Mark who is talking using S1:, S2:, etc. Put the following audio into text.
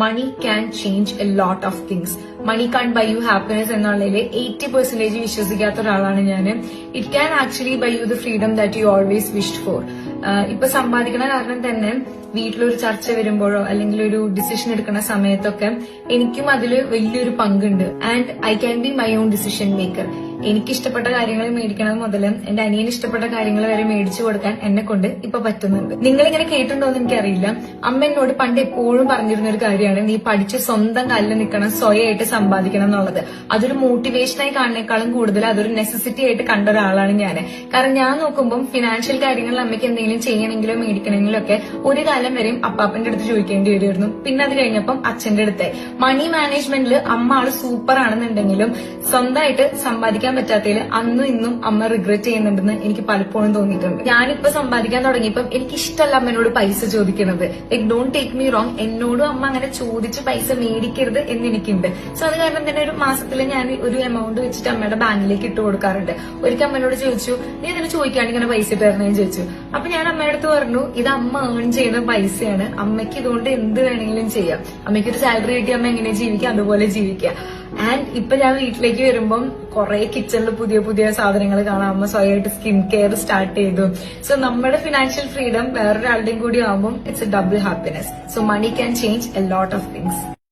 S1: Money can change a lot of things. Money can't buy you happiness എന്നുള്ളതിൽ 80% വിശ്വസിക്കാത്ത ഒരാളാണ് ഞാൻ. It can actually buy you the freedom that you always wished for. ഇപ്പൊ സമ്പാദിക്കണ കാരണം തന്നെ വീട്ടിലൊരു ചർച്ച വരുമ്പോഴോ അല്ലെങ്കിൽ ഒരു ഡിസിഷൻ എടുക്കുന്ന സമയത്തൊക്കെ എനിക്കും അതിൽ വലിയൊരു പങ്കുണ്ട്. And I can be my own decision maker. എനിക്ക് ഇഷ്ടപ്പെട്ട കാര്യങ്ങൾ മേടിക്കണത് മുതൽ എന്റെ അനിയന് ഇഷ്ടപ്പെട്ട കാര്യങ്ങൾ വരെ മേടിച്ചു കൊടുക്കാൻ എന്നെ കൊണ്ട് ഇപ്പൊ പറ്റുന്നുണ്ട്. നിങ്ങളിങ്ങനെ കേട്ടിട്ടുണ്ടോ എന്ന് എനിക്കറിയില്ല. അമ്മ എന്നോട് പണ്ട് എപ്പോഴും പറഞ്ഞിരുന്ന ഒരു കാര്യമാണ്, നീ പഠിച്ച് സ്വന്തം കാലിൽ നിൽക്കണം, സ്വയമായിട്ട് സമ്പാദിക്കണം എന്നുള്ളത്. അതൊരു മോട്ടിവേഷനായി കാണുന്നേക്കാളും കൂടുതൽ അതൊരു നെസസിറ്റി ആയിട്ട് കണ്ട ഒരാളാണ് ഞാൻ. കാരണം ഞാൻ നോക്കുമ്പോൾ ഫിനാൻഷ്യൽ കാര്യങ്ങളിൽ അമ്മയ്ക്ക് എന്തെങ്കിലും ചെയ്യണമെങ്കിലോ മേടിക്കണമെങ്കിലോ ഒക്കെ ഒരു കാലം വരെയും അപ്പാപ്പന്റെ അടുത്ത് ചോദിക്കേണ്ടി വരുമായിരുന്നു. പിന്നെ അത് കഴിഞ്ഞപ്പം അച്ഛന്റെ അടുത്ത്. മണി മാനേജ്മെന്റിൽ അമ്മ ആള് സൂപ്പർ ആണെന്നുണ്ടെങ്കിലും സ്വന്തമായിട്ട് സമ്പാദിക്കാൻ പറ്റാത്തതിൽ അന്നും ഇന്നും അമ്മ റിഗ്രറ്റ് ചെയ്യുന്നുണ്ടെന്ന് എനിക്ക് പലപ്പോഴും തോന്നിയിട്ടുണ്ട്. ഞാനിപ്പോ സമ്പാദിക്കാൻ തുടങ്ങിയപ്പം എനിക്ക് ഇഷ്ടമല്ല അമ്മനോട് പൈസ ചോദിക്കുന്നത്. Like don't take me wrong, എന്നോടും അമ്മ അങ്ങനെ ചോദിച്ച് പൈസ മേടിക്കരുത് എന്ന് എനിക്കുണ്ട്. സോ അത് കാരണം തന്നെ ഒരു മാസത്തിൽ ഞാൻ ഒരു എമൗണ്ട് വെച്ചിട്ട് അമ്മയുടെ ബാങ്കിലേക്ക് ഇട്ട് കൊടുക്കാറുണ്ട്. ഒരിക്കൽ അമ്മനോട് ചോദിച്ചു, നീ അതിന് ചോദിക്കാണ്ട് ഇങ്ങനെ പൈസ ഇട്ടായിരുന്നേന്ന് ചോദിച്ചു. അപ്പൊ ഞാൻ അമ്മയുടെ അടുത്ത് പറഞ്ഞു, ഇത് അമ്മ ഏൺ ചെയ്യുന്ന പൈസയാണ്, അമ്മയ്ക്ക് ഇതുകൊണ്ട് എന്ത് വേണമെങ്കിലും ചെയ്യാം. അമ്മയ്ക്കൊരു സാലറി കിട്ടി അമ്മ എങ്ങനെ ജീവിക്കുക അതുപോലെ ജീവിക്കുക. ആൻഡ് ഇപ്പൊ ഞാൻ വീട്ടിലേക്ക് വരുമ്പം കുറെ കിച്ചണിൽ പുതിയ പുതിയ സാധനങ്ങൾ കാണാം. അമ്മ സ്വയമായിട്ട് സ്കിൻ കെയർ സ്റ്റാർട്ട് ചെയ്തു. സോ നമ്മുടെ ഫിനാൻഷ്യൽ ഫ്രീഡം വേറൊരാളുടെയും കൂടി ആവുമ്പോൾ it's a double happiness. So money can change a lot of things.